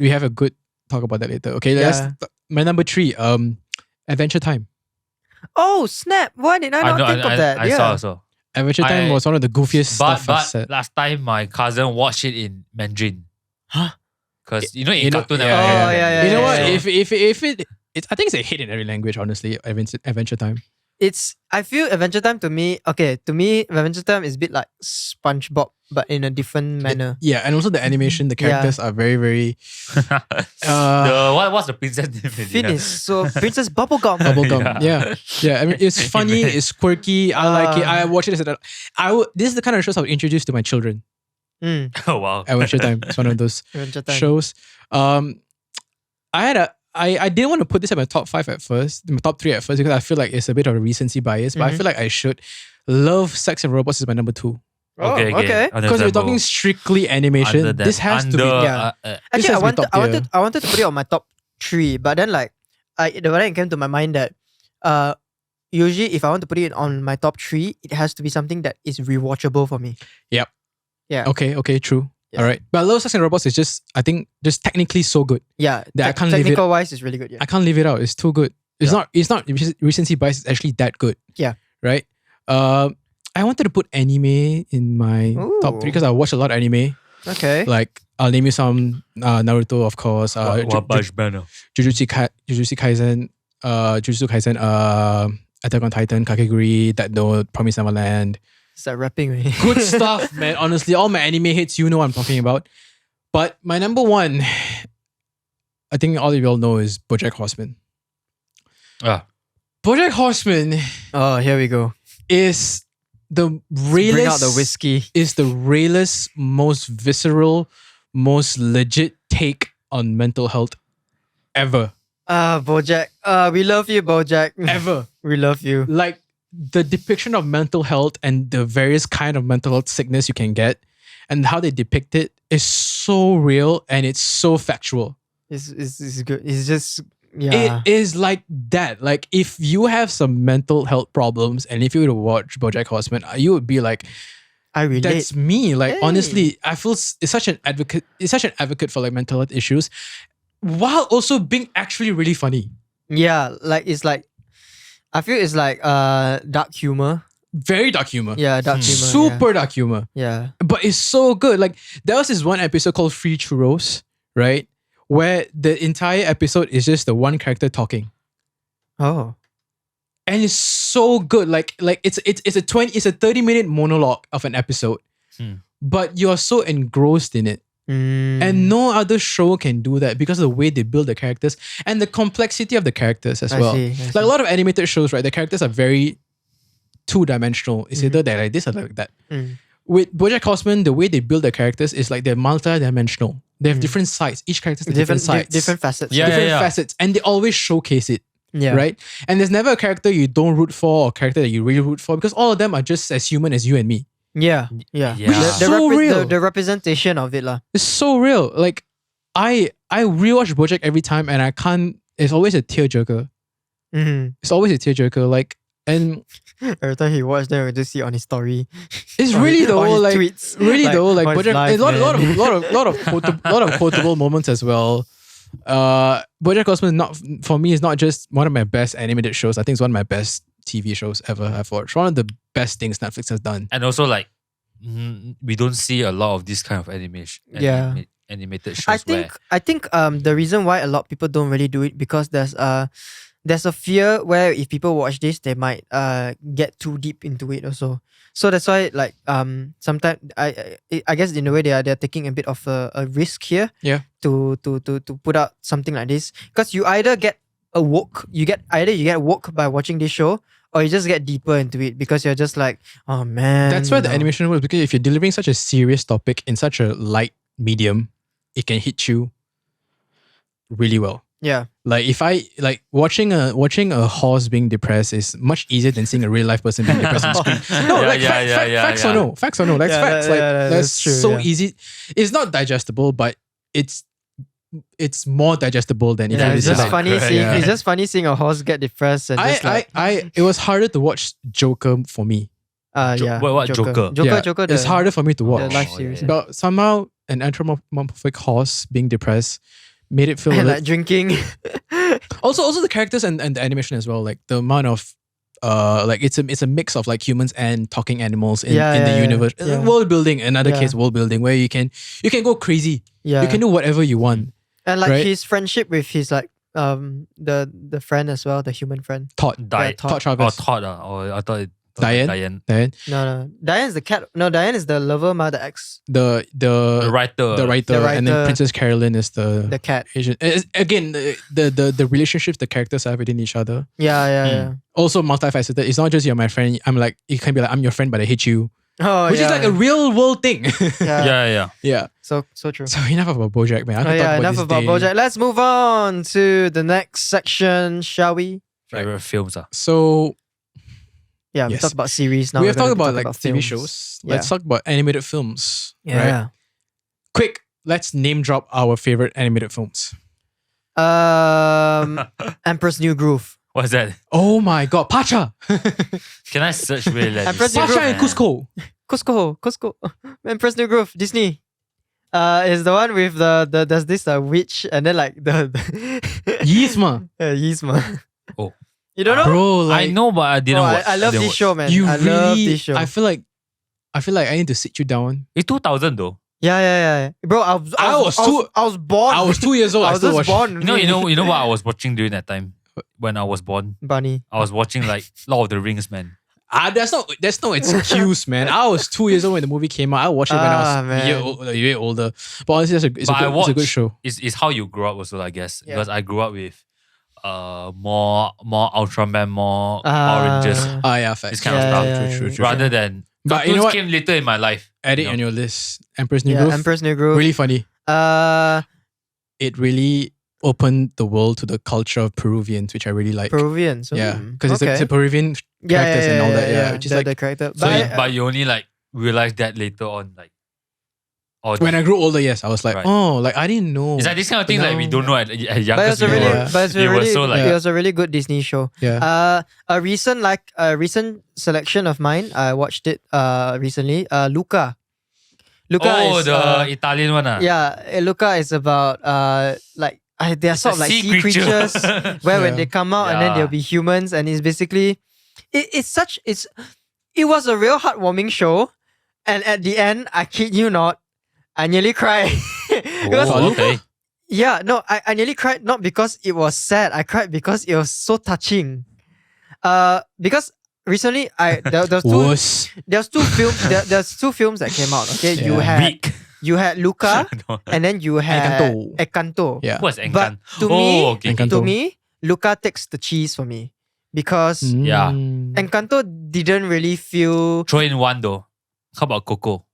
we have a good talk about that later. Okay, my number 3, Adventure Time. Oh snap! Why did I not think of that? I saw also. Adventure Time was one of the goofiest stuff I've said. But last time my cousin watched it in Mandarin. Huh? Because in Cartoon Network. Yeah. You know what? If it's I think it's a hit in every language. Honestly, Adventure Time. I feel Adventure Time to me, Adventure Time is a bit like SpongeBob, but in a different manner. And also the animation, the characters are very, very... what's the princess name? Finish. So, Princess Bubblegum. Bubblegum, yeah. I mean, it's funny, it's quirky, I like it, I watch it as this is the kind of shows I would introduce to my children. Oh, wow. Adventure Time. It's one of those shows. I didn't want to put this at my top 5 at first, my top 3 at first, because I feel like it's a bit of a recency bias, but I feel like I should. Love, Sex and Robots is my number 2. Okay. Because we're talking strictly animation. This has to be... Actually, I wanted to put it on my top 3, but then it came to my mind that usually if I want to put it on my top 3, it has to be something that is rewatchable for me. Yep. Yeah. Okay, true. Yeah. All right. But Love, Sex and Robots is just technically so good. Yeah. That I can't leave it. Technical wise, it's really good. Yeah. I can't leave it out. It's too good. It's not recency bias. It's actually that good. Yeah. Right. I wanted to put anime in my top 3 because I watch a lot of anime. Okay. Like I'll name you some: Naruto, of course. Jujutsu Kaisen. Attack on Titan, Kakegurui, Death Note, Promised Neverland. Start rapping, man. Good stuff, man. Honestly, all my anime hits, you know what I'm talking about. But my number 1, I think all of you all know, is BoJack Horseman. BoJack Horseman. Oh, here we go. Is the realest. Bring out the whiskey. Is the realest, most visceral, most legit take on mental health ever. BoJack. We love you, BoJack. Ever. We love you. Like, the depiction of mental health and the various kind of mental health sickness you can get and how they depict it is so real and it's so factual. It's good. It's just, yeah. It is like that. Like, if you have some mental health problems and if you were to watch BoJack Horseman, you would be like, I relate. That's me. Like, honestly, I feel it's such an advocate for like mental health issues while also being actually really funny. Yeah, I feel it's like dark humor. Very dark humor. Yeah, dark humor. Super dark humor. Yeah. But it's so good. Like, there was this one episode called Free Churros, right? Where the entire episode is just the one character talking. Oh. And it's so good. Like it's a 30-minute monologue of an episode. But you're so engrossed in it. And no other show can do that because of the way they build the characters and the complexity of the characters as well. I see. Like a lot of animated shows, right? The characters are very two-dimensional. It's either they're like this or like that. With BoJack Horseman, the way they build the characters is like they're multi-dimensional. They have different sides. Each character has different sides. Different facets. Facets. And they always showcase it. Yeah. Right? And there's never a character you don't root for or a character that you really root for because all of them are just as human as you and me. Yeah. Which is so real. The representation of it. It's so real. Like, I rewatch BoJack every time and I can't... It's always a tearjerker. It's always a tearjerker. Like, and... Every time he watched them, we just see on his story. It's really though, like... Tweets. Really though, like BoJack... Life, a lot of quotable moments as well. BoJack Horseman, for me, is not just one of my best animated shows. I think it's one of my best TV shows ever I've watched. One of the best things Netflix has done. And also, like, we don't see a lot of this kind of animation. Animated shows. I think the reason why a lot of people don't really do it because there's a fear where if people watch this, they might get too deep into it also. So that's why, like, sometimes I guess in a way they're taking a bit of a risk here. Yeah. To put out something like this because you either get woke by watching this show or you just get deeper into it because you're just like, oh man. That's why the animation works, because if you're delivering such a serious topic in such a light medium, it can hit you really well. Yeah. Like if I like watching a horse being depressed is much easier than seeing a real life person being depressed on screen. Facts or no. Facts. That's true, so easy. It's not digestible, but it's more digestible than if it it's is just funny seeing it's just funny seeing a horse get depressed and it was harder to watch Joker for me. What Joker? Joker. It's harder for me to watch. The live series. But somehow an anthropomorphic horse being depressed made it feel And like drinking. also the characters and the animation as well. Like the amount of like it's a mix of like humans and talking animals in the universe. Yeah. World building, in another case, world building where you can go crazy. Yeah. You can do whatever you want. And like right? his friendship with his like the friend as well, the human friend. Todd Todd Chavez. Todd. Or I thought Diane. No. Diane's the cat. No, Diane is the lover, the ex. The writer. The writer, and then Princess Carolyn is the cat. Asian. Again, the relationships the characters have within each other. Yeah. Also multifaceted. It's not just you're my friend. I'm like, you can be like, I'm your friend, but I hate you. Oh, which is like a real world thing. Yeah. So true. So enough about BoJack, man. Enough about BoJack. Let's move on to the next section, shall we? Favorite films. So yeah, we talked about series now. We have talked about like TV films. shows. Let's talk about animated films. Yeah. Right? Quick, let's name drop our favorite animated films. Emperor's New Groove. What's that? Oh my god, Pacha! Can I search really? Pacha and Cusco. Cusco. Emperor's New Groove, Disney. Is the one with the there's this witch and then like the Yzma. Yzma. Oh. You don't know? Bro, like, I know, but I didn't watch. I love this show, man. You I love this show. I feel like I need to sit you down. It's 2000 though. Yeah. Bro, I was born. I was 2 years old. I was just born. You know what I was watching during that time when I was born? Bunny. I was watching like Lord of the Rings, man. There's no excuse, man. I was 2 years old when the movie came out. I watched it when I was a year older. But honestly, it's a good show. It's how you grew up also, I guess. Yeah. Because I grew up with more Ultraman, more oranges. Yeah, facts. This kind of stuff. Yeah, True. Rather than But you know cartoons what? came later in my life. Add it on your list. Emperor's New Groove. Emperor's New Groove. Really funny. It It really opened the world to the culture of Peruvians, which I really like. Peruvian. So, Yeah, because it's a Peruvian characters and all that. Yeah, which is the character. So but you only like realize that later on, like. When I grew older, yes, I was like, Right. like I didn't know. It's like this kind of thing like we don't know at younger But it was a really good Disney show. Yeah. A recent selection of mine. I watched it recently. Luca. Luca is the Italian one. Yeah, Luca is about like they are sort of like sea creatures where when they come out and then they'll be humans, and it's basically it was a real heartwarming show, and at the end, I kid you not, I nearly cried. Okay. Yeah, no, I nearly cried not because it was sad. I cried because it was so touching. Because recently there's two films that came out. Okay, Yeah. you had Luca and then you had Encanto. Yeah. What's Encan? But to Encanto. me, Luca takes the cheese for me because Yeah. Encanto didn't really feel. Throw in one though. How about Coco?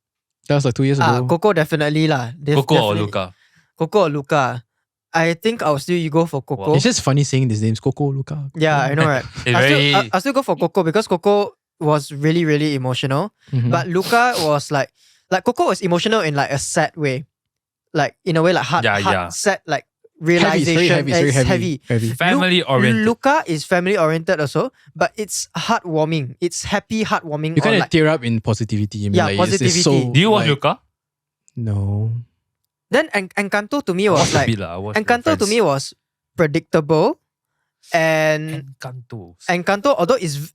That was like 2 years ago. Coco definitely lah. Coco or Luca? Coco or Luca. I think I'll still go for Coco. It's just funny saying these names, Coco, Luca. Yeah, I know, right? I'll still go for Coco because Coco was really, really emotional. Mhm. But Luca was like Coco was emotional in like a sad way. Like in a way like hard sad, like realization. It's very heavy. Family oriented. Luca is family oriented also, but it's heartwarming. It's happy, heartwarming. You kind of like, tear up in positivity. I mean, Yeah, like, it's positivity. so, Do you watch like, Luca? No. then Encanto to me was like Encanto to me was predictable, and Encanto although is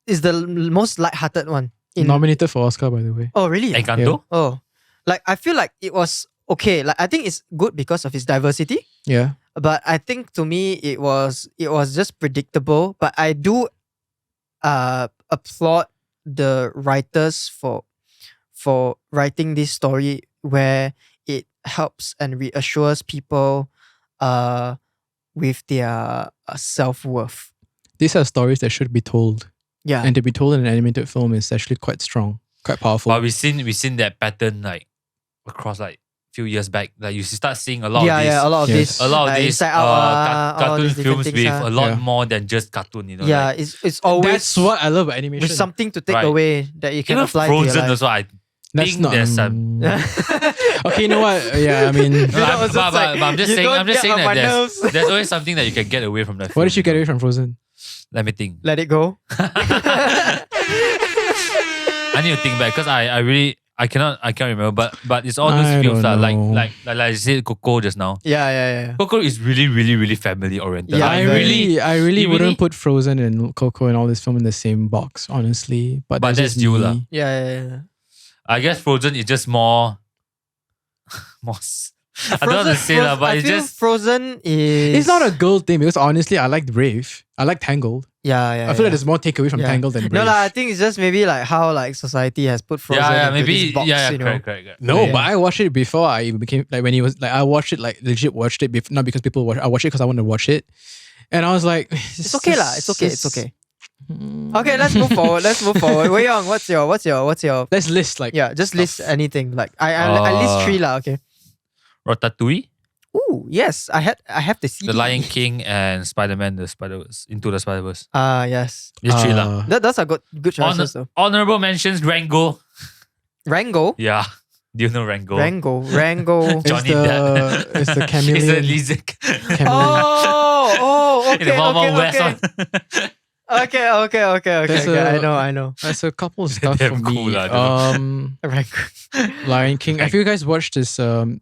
the most lighthearted one. Nominated for Oscar, by the way. Oh really? Encanto? Oh, like I feel like it was okay. Like I think it's good because of its diversity. Yeah. But I think to me it was just predictable. But I do applaud the writers for writing this story where it helps and reassures people with their self-worth. These are stories that should be told. Yeah. And to be told in an animated film is actually quite strong, quite powerful. But we seen that pattern like across like few years back. Like you start seeing a lot of these. Yeah, a lot of Yes. this. A lot of these Inside Out, all cartoon these different films things, with a lot Yeah. more than just cartoon, you know. Yeah, like, it's always That's what I love about animation. with something to take Right. away that you can even apply to your Frozen life. also, I That's think not. there's some. Okay, you know what? Yeah, I mean, No, but I'm just saying that nerves. there's always something that you can get away from that film. what did you get away from Frozen? Let me think. Let it go. I need to think back because I really I can't remember, but it's all those I films don't that know. like I said, Coco just now. Yeah. Coco is really, really, really family oriented. Yeah, I Like, really you wouldn't really- put Frozen and Coco and all this film in the same box, honestly. But But that's that's you lah. me. Yeah. I guess Frozen is just more. I don't want to say lah, but I it's feel just Frozen is. It's not a girl thing because honestly, I liked Brave. I like Tangled. Yeah. I feel like there's more takeaway from Yeah. Tangled than Brave. No lah. I think it's just maybe like how like society has put Frozen into maybe this box. You know? correct. No, Yeah. but I watched it before I became like when he was like I watched it like legit watched it not because people watch. I watched it because I wanted to watch it, and I was like, It's okay lah. It's okay. Okay, let's move forward. Wei Yong, what's your? Let's list like Yeah, just list anything. Like I list 3 lah. Okay. Ratatouille, Ooh, yes. I have the CD. The Lion King, and Spiderman, Into the Spider-Verse. Yes. It's 3 lah. Those are good choices though. Honorable mentions: Rango. Rango. Yeah, do you know Rango? Rango. It's Johnny the Depp. it's the It's a chameleon. lizard. chameleon. Oh, In the Wild Wild West okay. one. Okay. There's I know. That's a couple of stuff Damn for cool me. lah, Rango. Lion King. Have you guys watched this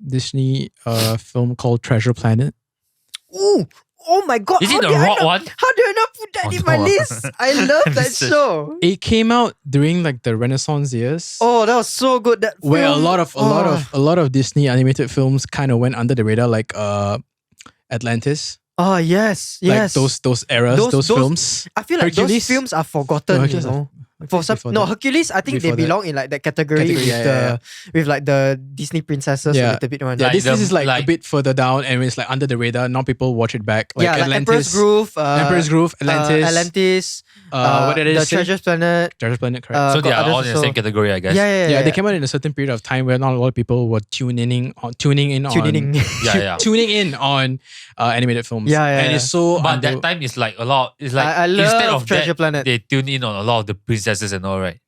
Disney film called Treasure Planet? Ooh. Oh my god. Is it how the did I rock not- one? How did I not put that Oh, in my no. list? I love that Missed it. show. It came out during like the Renaissance years. Oh, that was so good. That where film. a lot of Disney animated films kind of went under the radar, like Atlantis, Oh yes. like those eras, those films. I feel like Hercules? those films are forgotten. No, You Hercules know. are- For some, before no, that. Hercules. I think they Before that. belong in like that category, Category, with yeah. with like the Disney princesses Yeah. a little bit one. Yeah, Like this the- is like a like- bit further down, and it's like under the radar. Now people watch it back, like yeah, like Atlantis, Emperor's Grove, Atlantis. Atlantis. What did I The say? Treasure Planet. Treasure Planet, correct. So they got are others all in the also. same category, I guess. Yeah. They came out in a certain period of time where not a lot of people were tuning in on tuning in on animated films. Yeah. And it's so But under- that time is like a lot. It's like I instead love of Treasure that, Planet. they tune in on a lot of the princesses and all, right?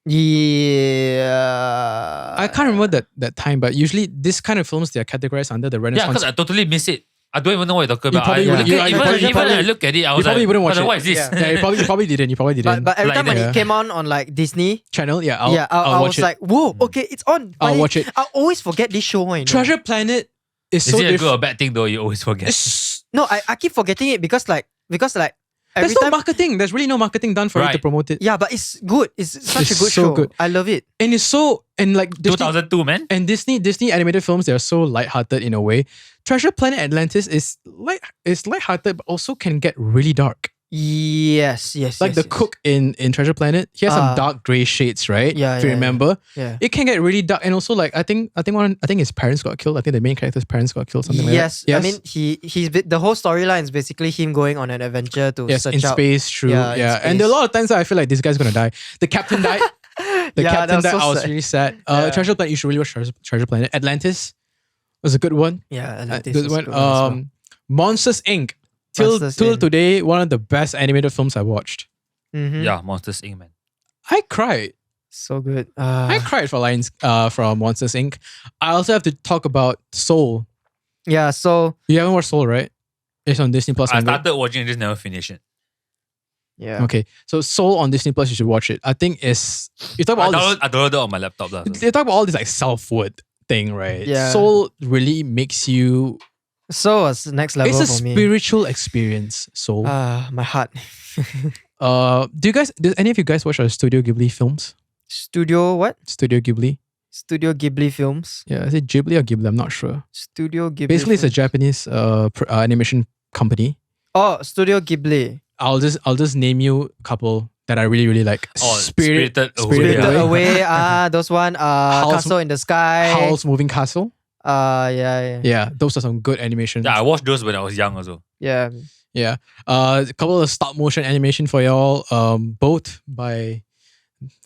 Yeah. I can't remember that time, but usually this kind of films they are categorized under the Yeah, Renaissance. because I totally miss it. I don't even know what you're talking about. probably I wouldn't- look you- at- you even probably- even I look at it, I was probably like, wouldn't watch what it. What is this? Yeah. Yeah, you probably didn't. You probably didn't. But every Like time when that. it came on like Disney, Channel, yeah, I'll I watch was it. like, whoa, okay, it's on. I'll But watch it. I always forget this show. You know? Treasure Planet is Is so it a good or different. bad thing though? You always forget. No, I keep forgetting it because every There's no time. marketing. There's really no marketing done for it to Right. promote it. Yeah, but it's good. It's such It's a good so show. good. I love it. And it's so and like Disney 2002, man. and Disney animated films, they're so lighthearted in a way. Treasure Planet Atlantis is lighthearted, but also can get really dark. Yes. Like the cook in Treasure Planet, he has some Ah. dark grey shades, right? Yeah, if you yeah, remember, Yeah. it can get really dark. And also, like I think his parents got killed. I think the main character's parents got killed. Something Yes. like that. I mean, the whole storyline is basically him going on an adventure to yes, search in out. space, true. Yeah, Yeah, in and there are a space. lot of times that I feel like this guy's gonna die. The captain died. The Yeah, captain that was died. so I was sad. really sad. Yeah. Treasure Planet. You should really watch Treasure Planet. Atlantis was a good one. Yeah, Atlantis Good was one. good one as well. Monsters Inc. Till Monsters, Inc. today, one of the best animated films I watched. Mhm. Yeah, Monsters Inc. Man. I cried. So good. I cried for from Monsters Inc. I also have to talk about Soul. Yeah, so You haven't watched Soul, right? It's on Disney Plus. I and started watching and just never finished it. yeah. Okay, so Soul on Disney Plus, you should watch it. I think you talk I about all this. downloaded it on my laptop. lah, so. They talk about all this like self-worth thing, right? Yeah. Soul really makes you. So it's next level It's a for me. spiritual experience. Soul. My heart. Does any of you guys watch Studio Ghibli films? Studio what? Studio Ghibli. Studio Ghibli films. Yeah, is it Ghibli or Ghibli? I'm not sure. Studio Ghibli. Basically, it's a films. Japanese animation company. Oh, Studio Ghibli. I'll just name you a couple that I really really like. Oh, Spirited Away. Spirited Spirited Away. Away. Those one. Castle in the Sky. Howl's Moving Castle. Yeah. Yeah, those are some good animation. Yeah, I watched those when I was young also. Yeah. Yeah. A couple of stop motion animation for y'all. Both by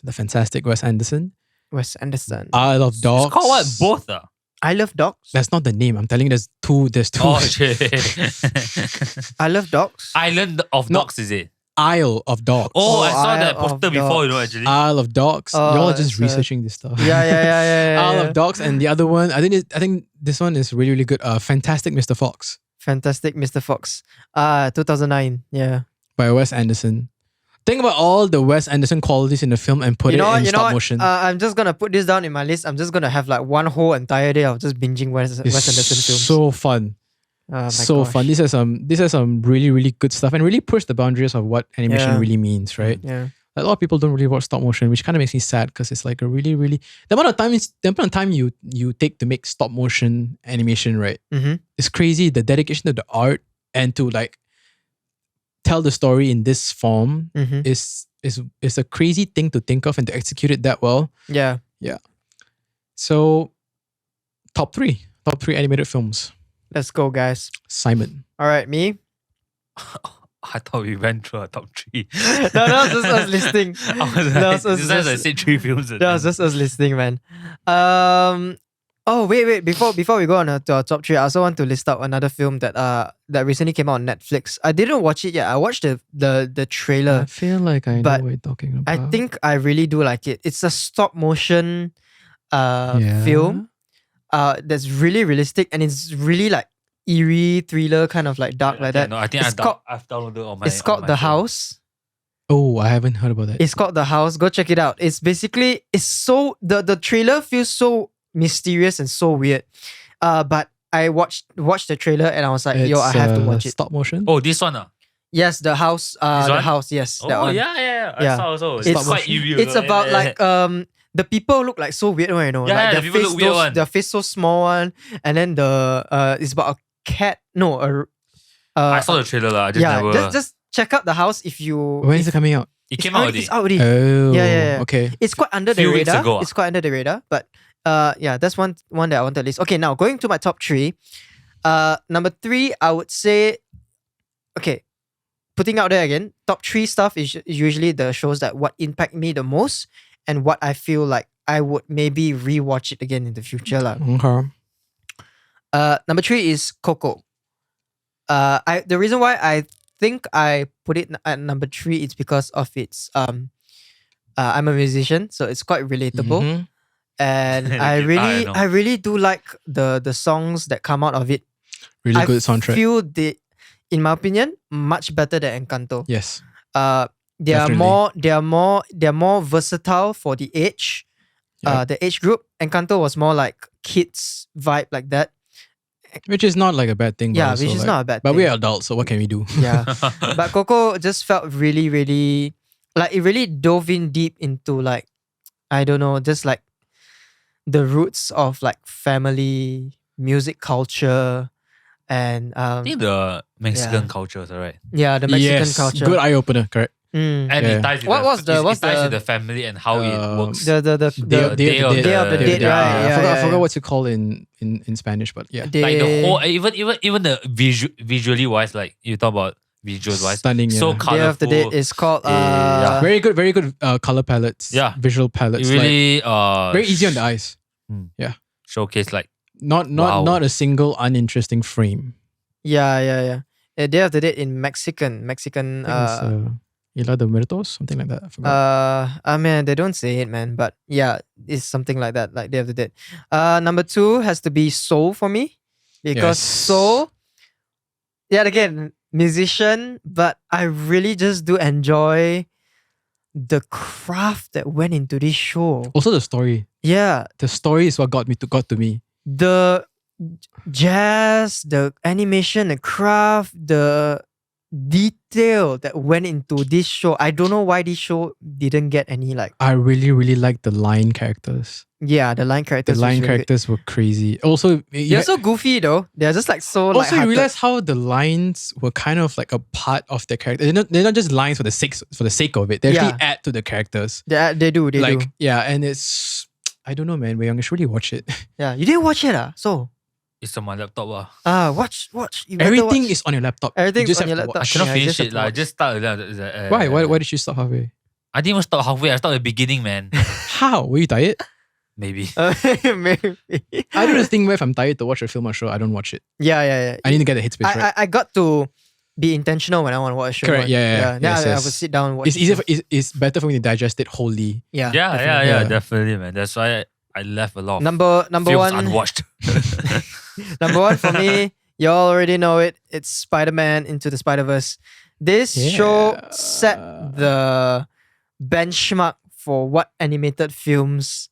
the fantastic Wes Anderson. Wes Anderson. I Love Dogs. It's called what? Both. I Love Dogs. That's not the name. I'm telling you, there's two. Oh, shit. I Love Dogs. Island of No. Dogs, is it? Isle of Dogs. Oh, I saw Isle that of poster before, you know, Dogs. actually. Isle of Dogs. Oh, Y'all are just it's researching this stuff. Yeah. Isle of Dogs, and the other one, I think this one is really really good. Fantastic Mr. Fox Fantastic Mr. Fox. 2009. Yeah. by Wes Anderson. Think about all the Wes Anderson qualities in the film and put it in stop motion. I'm just gonna put this down in my list. I'm just gonna have like one whole entire day of just binging Wes Anderson films. So fun. So gosh. fun. This has some really, really good stuff and really push the boundaries of what animation really means, right? Yeah. A lot of people don't really watch stop motion, which kind of makes me sad because it's like a really, really the amount of time you take to make stop motion animation, right? Mm-hmm. It's crazy. The dedication to the art and to like tell the story in this form is a crazy thing to think of and to execute it that well. Yeah. So top three animated films. Let's go, guys. Simon. All right, me. I thought we went through our top 3. No, that was just us listing. I said 3 films. That was just us listing, man. Oh wait. Before we go on to our top 3, I also want to list out another film that recently came out on Netflix. I didn't watch it yet. I watched the trailer. I feel like I know what you're talking about. I think I really do like it. It's a stop motion film. That's really realistic and it's really like eerie thriller kind of like dark like that. No, I think I've downloaded on my. It's called The House. Oh, I haven't heard about that. It's called The House. Go check it out. It's basically so the trailer feels so mysterious and so weird. But I watched the trailer and I was like, yo, I have to watch it. Stop motion. Oh, this one. Yes, The House. The House. Yes, that one. Yeah. I saw also. It's quite eerie. It's about like the people look like so weird, you know. Yeah, like the people look weird one. Their face so small one, and then it's about a cat. No, I saw the trailer lah. Just check out The House if you. When is it coming out? It came out already. It's out already. Oh, Yeah. Okay. It's quite under the Few weeks radar. ago. It's quite under the radar, but that's one that I want to list. Okay, now going to my top 3. Number 3, I would say, okay, putting out there again, top 3 stuff is usually the shows that what impact me the most and what I feel like I would maybe rewatch it again in the future lah. Okay. Number 3 is Coco. The reason why I think I put it at number 3 is because of its I'm a musician, so it's quite relatable. Mhm. And I really do like the songs that come out of it. Really good soundtrack. I feel in my opinion, much better than Encanto. Yes. They are Definitely. more versatile for the age. The age group. Encanto was more like kids vibe like that. Which is not like a bad thing. Yeah, also, which is like, not a bad but thing. we're adults, so what can we do? Yeah. But Coco just felt really, really like it really dove in deep into like, I don't know, just like the roots of like family, music culture, and I think the Mexican culture is alright. yeah, the Mexican Yes, culture. good eye opener, correct? And Yeah. it ties with it ties with the family and how it works. The Day of the Dead, right? I forgot what's it called in Spanish, but yeah. Like the whole, even the visually wise, like you talk about visuals wise, Stunning, so yeah. colorful. Day of the Dead is called Yeah. Very good color palettes. Yeah. Visual palettes. It really very easy on the eyes. showcase like Not a single uninteresting frame. yeah. Day of the Dead in Mexican. I think it's, Isla de Muertos, something like that. I forgot. I mean, they don't say it, man, but yeah, it's something like that, like Day of the Dead. Number 2 has to be Soul for me because Yes. Soul, yeah, again, musician, but I really just do enjoy the craft that went into this show. Also the story. Yeah, The story is what got to me. the jazz, the animation, the craft, the detail that went into this show. I don't know why this show didn't get any like. I really, really like the line characters. Yeah, the line The characters. line was really good. characters were crazy. Also, They're so goofy though. They're just like so. also you lighthearted. realize how the lines were kind of like a part of the character. They're not just lines for the sake of it. They actually add to the characters. They do. They do. Yeah, and it's I don't know, man. Wei Yong, you should really watch it. Yeah, you didn't watch it, So it's on my laptop. watch. You better Everything watch. is on your laptop. Everything's You just on your have to laptop. I cannot Yeah, finish just have it. to Like watch. just start. Why? Why did you stop halfway? I didn't even start halfway. I started at the beginning, man. How? Were you tired? Maybe. Maybe. I do the thing where if I'm tired to watch a film or show, I don't watch it. Yeah. I need to get the headspace right. I got to be intentional when I want to watch a show. Correct, right? yeah. Then Yes, I yes. would sit down and watch. It's easier. It's better for me to digest it wholly. Yeah. Yeah, definitely, man. That's why I left a lot of Number films one. unwatched. Number 1 for me, you all already know it. It's Spiderman Into the Spider-Verse. This show set the benchmark for what animated films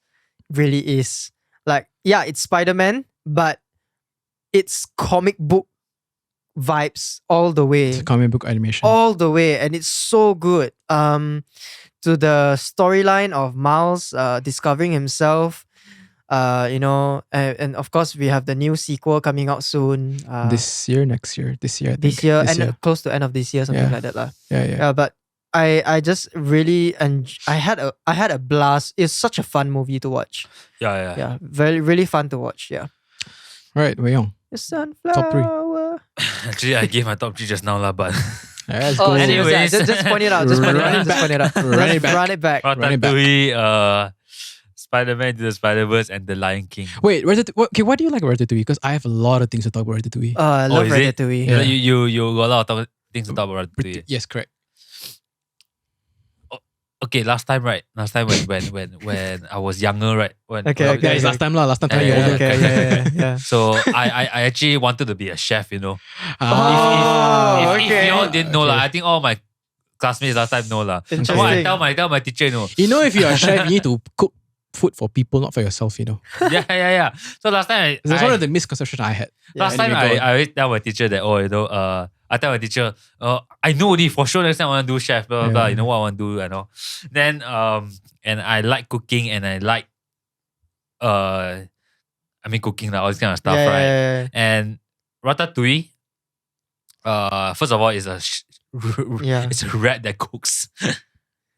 really is. Like, yeah, it's Spider-Man, but it's comic book vibes all the way. It's a comic book animation. All the way, and it's so good. To the storyline of Miles discovering himself, and of course we have the new sequel coming out soon. This year, next year, this year, I think. This year, and close to end of this year, something like that, lah. Yeah. But I just really I had a blast. It's such a fun movie to watch. Yeah. Very really fun to watch. Yeah. Right, Wei Yong. The sunflower. Top 3. Actually, I gave my top 3 just now, lah, but Let's go. anyways. just point it out. Just point it out. Just point it out. Run it back. Run it back. Ratatouille, Spider-Man to the Spider-Verse, and The Lion King. Wait, Ratatouille. What do you like about Ratatouille? Because I have a lot of things to talk about Ratatouille. I love is it? Ratatouille. Yeah. You got a lot of things to talk about Ratatouille. Yes, correct. Okay, last time when I was younger, right? Okay. It's last time lah. Last time you're Yeah, older. Okay. Yeah. So I actually wanted to be a chef, you know. Oh, If you all didn't know, lah, I think all my classmates last time know, lah. So Interesting. I tell my teacher, you know. You know, if you're a chef, you need to cook food for people, not for yourself, you know. Yeah. So last time That's one of the misconceptions I had. last time I always tell my teacher that, I tell my teacher, I know already for sure next time I want to do chef, blah, blah, blah. You know what I want to do, I know. Then, and I like cooking and I like, cooking, like, all this kind of stuff, right? Yeah. And Ratatouille, first of all, is it's a rat that cooks.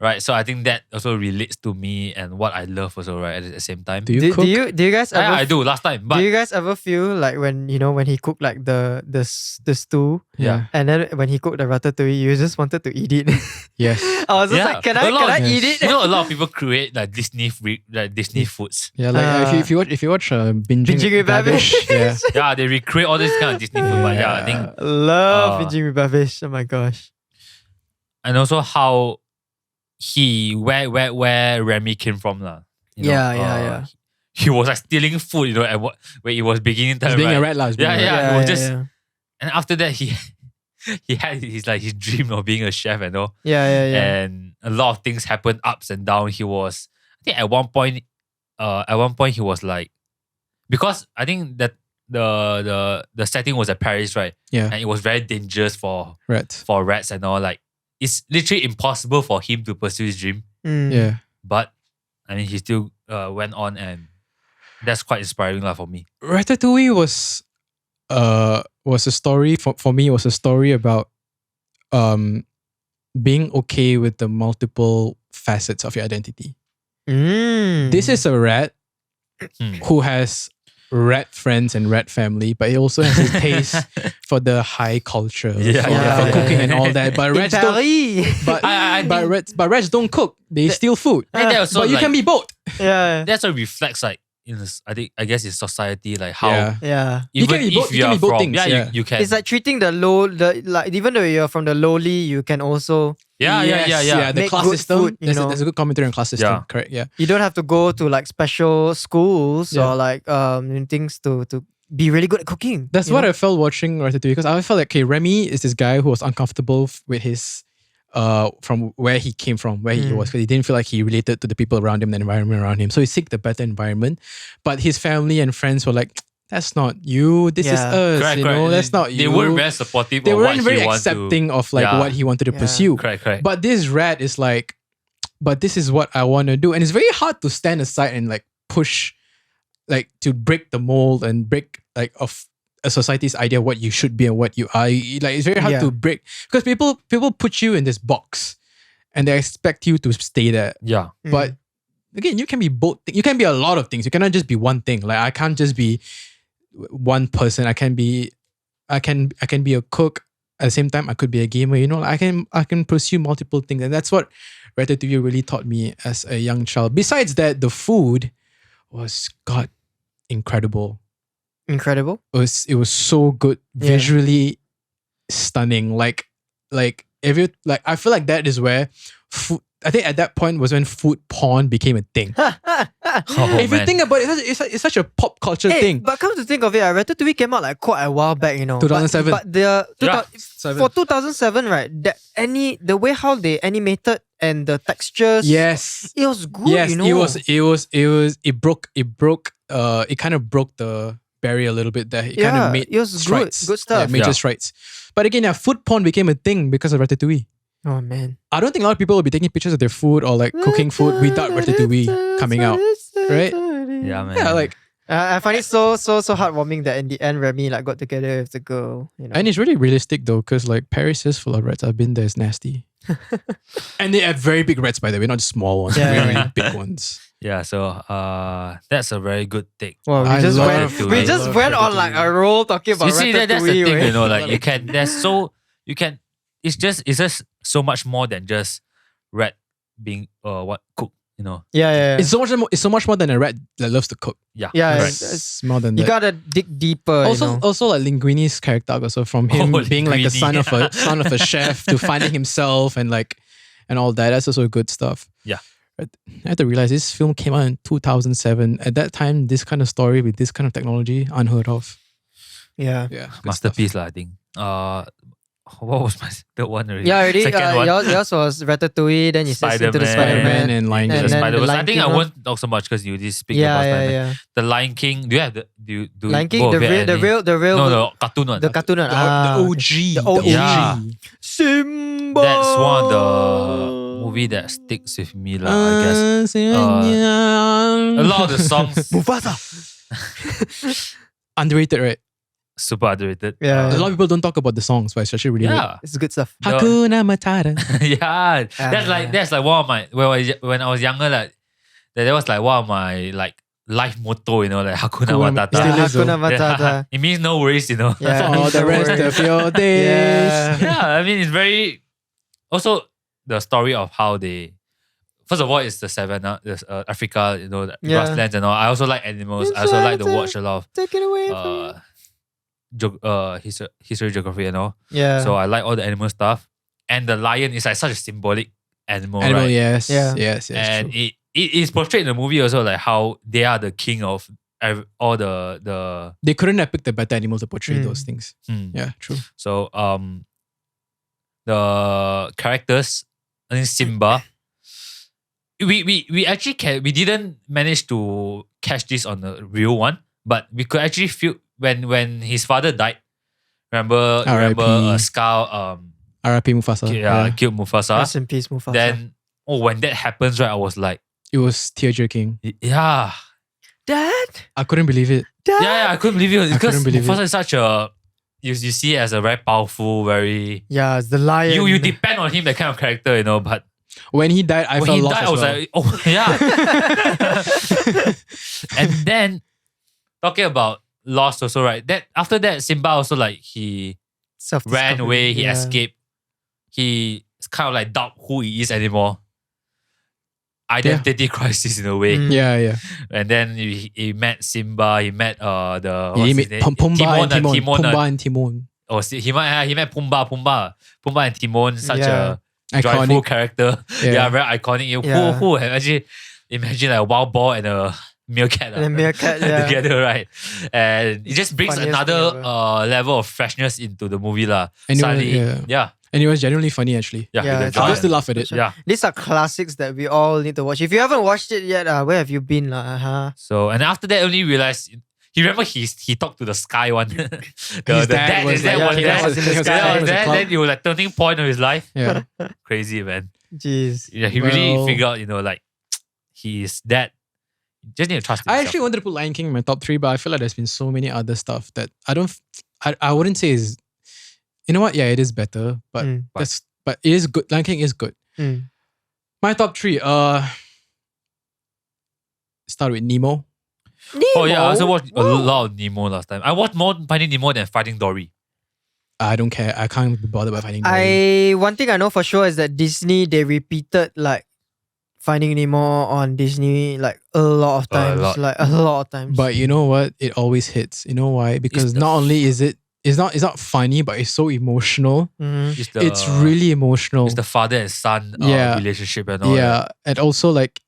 Right, so I think that also relates to me and what I love also, right, at the same time. Do you cook? Do you guys ever? I do last time, but do you guys ever feel like when he cooked like the stew, Yeah. and then when he cooked the ratatouille, you just wanted to eat it? Yes. I was just like, can I eat it? You know, a lot of people create like Disney foods. Yeah, like if you watch Binging with Babish. yeah. Yeah, they recreate all this kind of Disney food. But yeah, I think, Love Binging with Babish. Oh my gosh. and also how where Remy came from, lah. You know, Yeah. He was like stealing food, you know, when it was beginning time. He's being right? a rat lah. Yeah. It was just, and after that he had his dream of being a chef and all. Yeah. And a lot of things happened, ups and downs. He was, I think at one point he was like, because I think that the setting was at Paris, right? Yeah. And it was very dangerous for Rats. rats and all. Like, it's literally impossible for him to pursue his dream. Yeah. But I mean, he still went on, and that's quite inspiring lah for me. Ratatouille was a story for me. It was a story about being okay with the multiple facets of your identity. This is a rat who has rat friends and rat family, but he also has a taste for the high culture, for cooking and all that. But rats don't. But rats don't cook. They steal food. But you can be both. Yeah. That's what reflects like in this, I guess in society, like how Yeah. even You if you are can be both from things, yeah. you can. It's like treating like even though you're from the lowly, you can also yeah. The Make class good system. food, There's a good commentary on class system. Yeah. Correct. Yeah. you don't have to go to like special schools Yeah. or like things to be really good at cooking. That's what I felt watching Ratatouille, because I felt like, okay, Remy is this guy who was uncomfortable with his from where he came from, where he was, because he didn't feel like he related to the people around him, the environment around him. So he seeked a better environment. But his family and friends were like, that's not you. This is us. Correct. That's not you. They weren't very supportive. They of weren't what very he want accepting to, of like what he wanted to Yeah. pursue. Correct. But this rat is like, but this is what I want to do. And it's very hard to stand aside and like push, like to break the mold and break like of a society's idea of what you should be and what you are. Like, it's very hard to break, because people put you in this box and they expect you to stay there. Yeah. But again, you can be both. You can be a lot of things. You cannot just be one thing. Like, I can't just be one person. I can be a cook. At the same time, I could be a gamer. You know, I can pursue multiple things, and that's what Ratatouille really taught me as a young child. Besides that, the food was incredible. Incredible. It was so good, visually stunning. Like I feel like that is where food. I think at that point was when food porn became a thing. If you think about it, it's such a pop culture thing. But come to think of it, Ratatouille came out like quite a while back, 2007. But for 2007, right? The way how they animated and the textures, Yes. it was good. Yes, it kind of broke the barrier a little bit there. It kind of made it was strides. good stuff. Major strides. But again, food porn became a thing because of Ratatouille. Oh man, I don't think a lot of people will be taking pictures of their food or like cooking food without Ratatouille coming out, right? Yeah, man. Yeah, like I find it so heartwarming that in the end Remy like got together with the girl. and it's really realistic though, because like Paris is full of rats. I've been there. It's nasty. And they have very big rats, by the way, not just small ones, really big ones. Yeah, so that's a very good take. Well, we just went on like a roll talking about You see, that's the Ratatouille, thing, right? it's just so much more than just rat being cooked, Yeah. It's so much more than a rat that loves to cook. Yeah. It's more than You that. gotta dig deeper. Also like Linguini's character arc also, from him being like the son of a chef to finding himself and all that. That's also good stuff. Yeah. I had to realize this film came out in 2007. At that time, this kind of story with this kind of technology, unheard of. Yeah. Yeah. Masterpiece, I think. What was my third one already? Yeah, already. Second one. Yours was Ratatouille. Then you said into the Spiderman. Spiderman And Lion King. And then Spider-Verse. the I Lion think King I one. won't talk so much because you did speak about Spider-Man. Yeah. The Lion King. Do you have the Lion King, both the of it, real, No, the cartoon one. the cartoon one. The OG. The OG. Yeah. Simba. That's one of the movie that sticks with me, I guess. A lot of the songs Mufasa. Underrated, right? super underrated. Yeah. A lot of people don't talk about the songs, but it's actually really good. Yeah. It's good stuff. Hakuna Matata. Yeah. That's like one of my when I was younger, like that was like one of my like life motto, like Hakuna Matata. Still is, though. Hakuna Matata. It means no worries, Yeah. For the rest of your days. Yeah, I mean it's very also the story of how they first of all it's the savannah, there's Africa, the grasslands and all. I also like animals. I also like to watch a lot Take it away from of history, geography and all. Yeah. So I like all the animal stuff. And the lion is like such a symbolic animal, Animal, right? yes. Yeah. Yes. And True. it is portrayed in the movie also like how they are the king of all the They couldn't have picked a better animal to portray Mm. those things. Yeah, true. So the characters, I think Simba. We actually we didn't manage to catch this on the real one, but we could actually feel when his father died. Remember R.I.P. Scar R.I.P. Mufasa. killed Mufasa. Rest in peace, Mufasa. Then when that happens, right, I was like, It was tear-jerking. yeah. Dad? I couldn't believe it. Dad? Yeah, I couldn't believe it because couldn't believe Mufasa it. is such a you see it as a very powerful, very Yeah, it's the lion. you depend on him, that kind of character, but When he died, I when felt he lost died, as I was well. like, oh yeah. And then talking about lost also, right? That after that, Simba also like he ran away, he escaped. He kind of like doubt who he is anymore. Identity crisis in a way. Mm. Yeah. And then he met Simba, he met He met Pumbaa and Timon. Oh, he met Pumbaa and Timon, such Yeah. a joyful Iconic. character. Yeah. Yeah, very iconic. Yeah. Who have actually imagine like a wild boar and a meerkat, And a meerkat, yeah. together, right? And it just brings Funniest another thing ever. level of freshness into the movie, lah. And it was- Suddenly, yeah. And it was genuinely funny, actually. yeah, Yeah, the it's I giant. still laugh at it. Yeah. These are classics that we all need to watch. If you haven't watched it yet, where have you been? So and after that, only realized. You remember he talked to the sky one. the dad was is that like- one. yeah, That was he was that like- was that. Then it was like turning point of his life. Yeah. Crazy, man. Jeez. Yeah, he really Well- figured out, like he is that. You just need to trust himself. I actually wanted to put Lion King in my top 3, but I feel like there's been so many other stuff that I wouldn't say is, you know what? Yeah, it is better, but but it is good. Lion King is good. Mm. My top 3, start with Nemo. Oh yeah, I also watched a lot of Nemo last time. I watched more Finding Nemo than Finding Dory. I don't care. I can't be bothered by finding Dory. One thing I know for sure is that Disney, they repeated like Finding Nemo on Disney like a lot of times. Like a lot of times. But you know what? It always hits. You know why? Because not only is it's not funny, but it's so emotional. Mhm. It's really emotional. It's the father and son Yeah. relationship and all. Yeah, and also like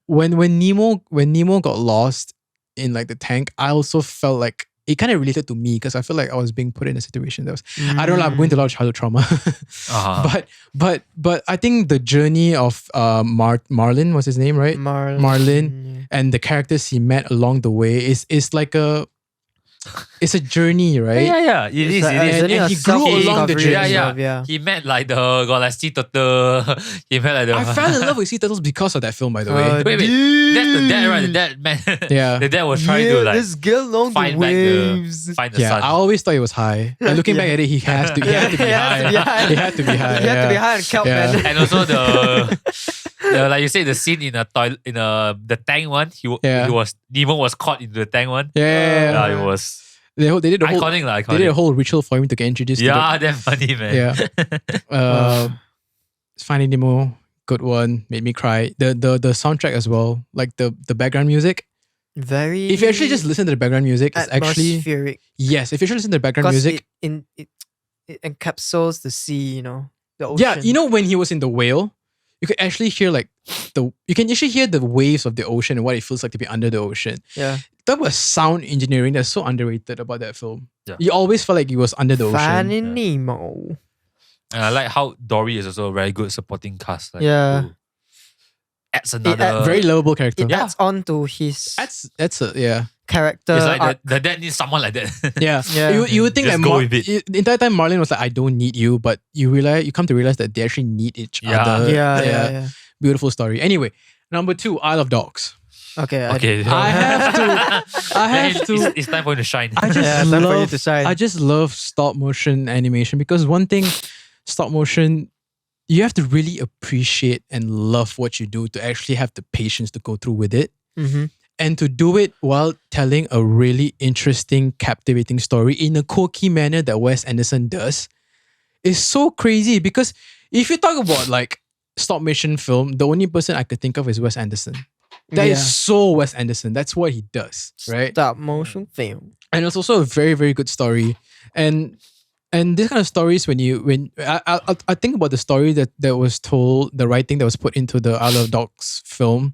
when Nemo got lost in like the tank, I also felt like it kind of related to me because I feel like I was being put in a situation that was I don't know, I'm going through a lot of childhood trauma. But I think the journey of Marlin was his name, right? Marlin and the characters he met along the way is like it's a journey, right? Yeah. It is. And he grew along the journey. Yeah. He met like got like sea turtle. He met like the. I fell in love with sea turtles because of that film, by the way. Wait. That's the dad, right? The dad man. Yeah. The dad was trying to like this girl along find the back waves. find the Yeah, sun. I always thought he was high. And looking back at it, he had to be high. He had to be high. You have to be high and kelp, man. And also the like you said, the scene in a toilet in the tank one. Nemo was caught into the tank one. Yeah. It was. They did a whole iconic. They did a whole ritual for him to get introduced. Yeah, that's funny, man. Yeah. Finding Nemo, good one. Made me cry. The soundtrack as well, like the background music. Very. If you actually just listen to the background music, it's actually atmospheric. yes. If you actually listen to the background music, it encapsulates the sea. The ocean. yeah. When he was in the whale, you could actually hear you can actually hear the waves of the ocean and what it feels like to be under the ocean. Yeah. That was sound engineering that's so underrated about that film. Yeah. You always felt like he was under the ocean. Finding Nemo. And I like how Dory is also a very good supporting cast. Like, Yeah. Adds another Very lovable character. It adds on to his That's a character. It's like arc. the dad needs someone like that. Yeah. Yeah. You would think Just that go with it. the entire time Marlon was like, I don't need you, but you come to realize that they actually need each Yeah. other. Yeah. Beautiful story. Anyway, number 2, Isle of Dogs. Okay. Okay. I have to. It's time for him to shine. I just time for you love. to shine. I just love stop motion animation because one thing, stop motion, you have to really appreciate and love what you do to actually have the patience to go through with it. Mm-hmm. And to do it while telling a really interesting, captivating story in a quirky manner that Wes Anderson does is so crazy. Because if you talk about like stop motion film, the only person I could think of is Wes Anderson. That is so Wes Anderson. That's what he does, right? Stop motion film. And it's also a very, very good story. And this kind of stories, when I think about the story that was told, the writing that was put into the Isle of Dogs film,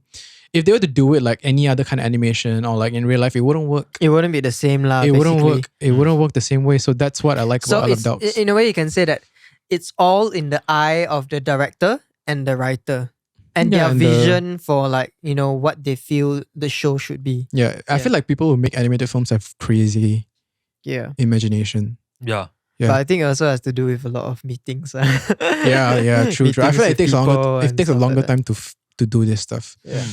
if they were to do it like any other kind of animation or like in real life, it wouldn't work. It wouldn't be the same lah. It wouldn't basically. work. It wouldn't work the same way. So that's what I like So about Isle of Dogs. in a way, you can say that it's all in the eye of the director and the writer and Yeah, their and vision for like what they feel the show should be. Yeah, I feel like people who make animated films have crazy Yeah. imagination. Yeah. Yeah. But I think it also has to do with a lot of meetings. Yeah, true. I feel like it takes a longer time to do this stuff. Yeah.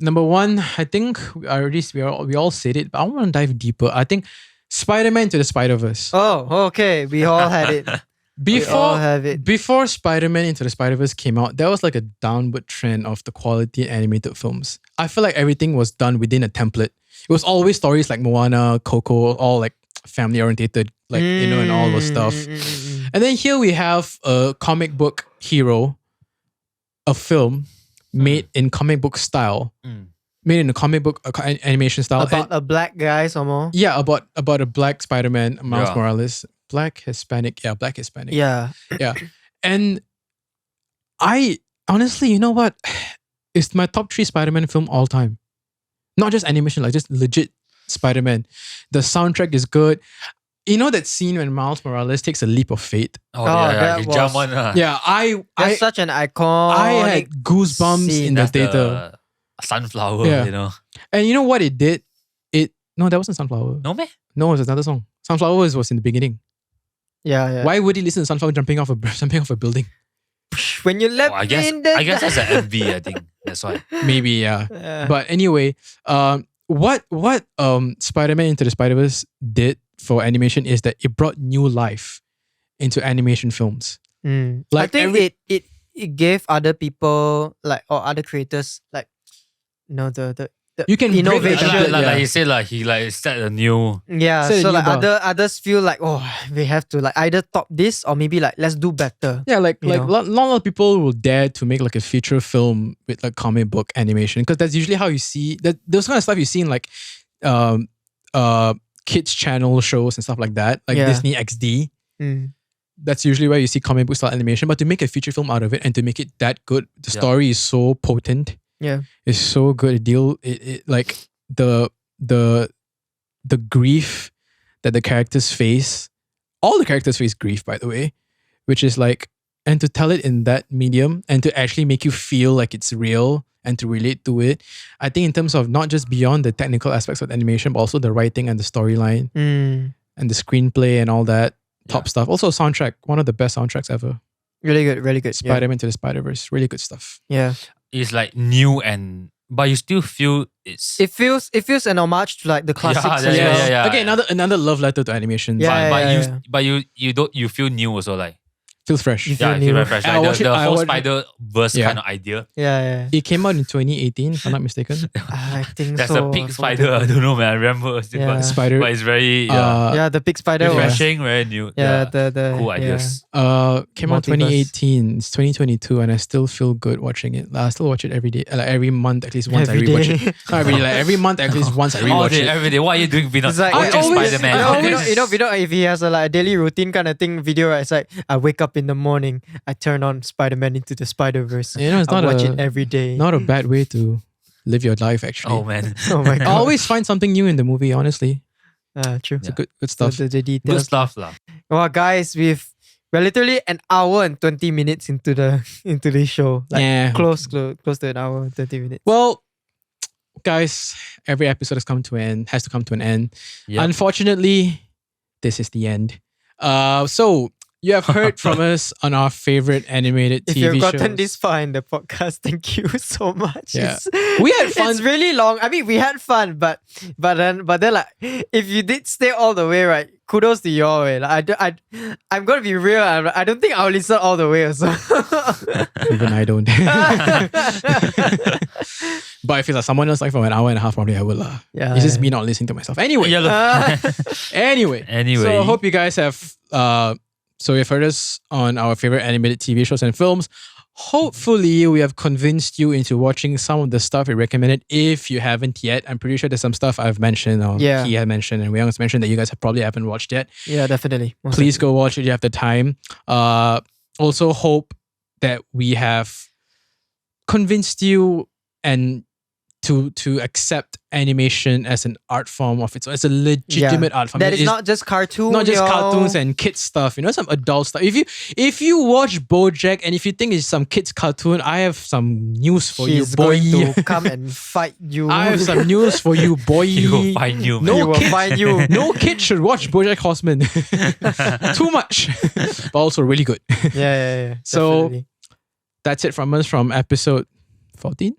Number 1, I think we all said it, but I want to dive deeper. I think Spider-Man to the Spider-Verse. Oh, okay. We all had it. We all have it. Before Spider-Man Into the Spider-Verse came out, there was like a downward trend of the quality animated films. I feel like everything was done within a template. It was always stories like Moana, Coco, all like family orientated, like and all those stuff. And then here we have a comic book hero, a film made in comic book style, made in a comic book animation style. About a black guy somehow. Yeah, about a black Spider-Man, Miles Morales. Black Hispanic. Yeah. Yeah. And I honestly, you know what? It's my top 3 Spider-Man film all time. Not just animation, like just legit Spider-Man. The soundtrack is good. You know that scene when Miles Morales takes a leap of faith? that You was- jump on. Yeah, That's such an iconic. I had goosebumps scene. in the That's theater. the sunflower, Yeah. And you know what it did? No, that wasn't Sunflower. No, man. No, it was another song. Sunflower was in the beginning. Yeah. Why would he listen to Sunflower jumping off a building? When you left I guess in the that's an MV, I think. That's why. Maybe, yeah. Yeah. But anyway, what Spider-Man Into the Spider-Verse did for animation is that it brought new life into animation films. I Like think it gave other people or other creators the you can break the innovation. template, Like you said, like he set a new. Yeah, Set a so new like bar. others feel like we have to like either top this or maybe like let's do better. Yeah, like You know? not a lot of people will dare to make like a feature film with like comic book animation because that's usually how you see that those kind of stuff you see in like kids channel shows and stuff like that, like Yeah. Disney XD. That's usually where you see comic book style animation. But to make a feature film out of it and to make it that good, the story is so potent Yeah. is so good. Like the grief that the characters face. All the characters face grief, by the way, which is like, and to tell it in that medium and to actually make you feel like it's real and to relate to it. I think in terms of not just beyond the technical aspects of animation, but also the writing and the storyline and the screenplay and all that top stuff. Also soundtrack, one of the best soundtracks ever. Really good, really good. Spiderman to the Spider-Verse, really good stuff. Yeah. It's like new but you still feel It feels an homage to like the classics. Yeah. Okay, another love letter to animation. But you feel new also, like Feels fresh. You feel it new. feels very fresh. Like the whole watched it. Spider-Verse kind of idea. Yeah. It came out in 2018, if I'm not mistaken. I think There's so. a pig spider. I don't know, man. I remember. Yeah. Spider. But it's very The big spider was. refreshing, very new. The cool ideas. Came out 2018. It's 2022, and I still feel good watching it. I still watch it every day, like every month at least once. I rewatch it. Not every day, like every month at least once I All rewatch day, it. every day. What are you doing, Vinod? It's like, Watching Spider-Man. You know, if he has a daily routine kind of thing video, right? It's like I wake up in the morning, I turn on Spider-Man Into the Spider-Verse. You know, it's I not watch it every day. Not a bad way to live your life, actually. Oh man, Oh my I god. always find something new in the movie. Honestly, True. it's a good stuff. The details. good stuff lah. Well, guys, we're literally an hour and 20 minutes into the show. Like Yeah. close to an hour and 20 minutes. Well, guys, every episode has to come to an end. Yep. Unfortunately, this is the end. So you have heard from us on our favorite animated If TV you've gotten shows. this far in the podcast, thank you so much. Yeah. It's, We had fun. It's really long. I mean, we had fun, but then like, if you did stay all the way, right? Kudos to you all. I'm gonna be real. I don't think I'll listen all the way. Also. Even I don't. But if it's like someone else like for an hour and a half, probably I will. Yeah. It's just me not listening to myself. Anyway. Anyway. So I hope you guys have so you've heard us on our favorite animated TV shows and films. Hopefully we have convinced you into watching some of the stuff we recommended. If you haven't yet, I'm pretty sure there's some stuff I've mentioned or he had mentioned and Wei Yong has mentioned that you guys probably haven't watched yet. Yeah, definitely. Please go watch it if you have the time. Also hope that we have convinced you and to accept animation as an art form of its own, as a legitimate art form. That is not just cartoons. Not just cartoons and kids stuff, some adult stuff. If you watch BoJack and if you think it's some kids cartoon, I have some news for you, boy. He's going to come and fight you. I have some news for you, boy. He will find you, man. He will find you. No kid should watch BoJack Horseman. Too much, but also really good. Yeah. So definitely. That's it from us from episode 14.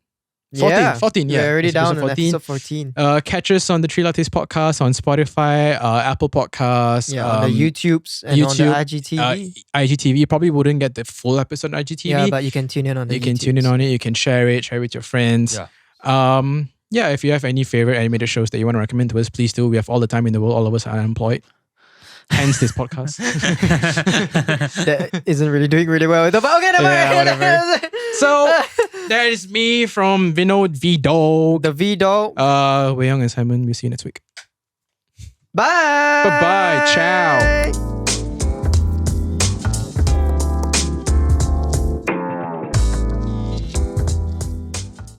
14, yeah. We're already down on 14. episode 14. Catch us on the Three Lattes Podcast on Spotify, Apple Podcasts. On the YouTubes and on the IGTV. IGTV probably wouldn't get the full episode on IGTV. Yeah, but you can tune in on the You can tune in on it. You can share it with your friends. Yeah. If you have any favorite animated shows that you want to recommend to us, please do. We have all the time in the world. All of us are unemployed. Hence this podcast. That isn't really doing really well. But okay, whatever. So that is me from Vinod V-Dog. The V-Dog. Wei Yong and Simon. We'll see you next week. Bye. Bye-bye. Ciao.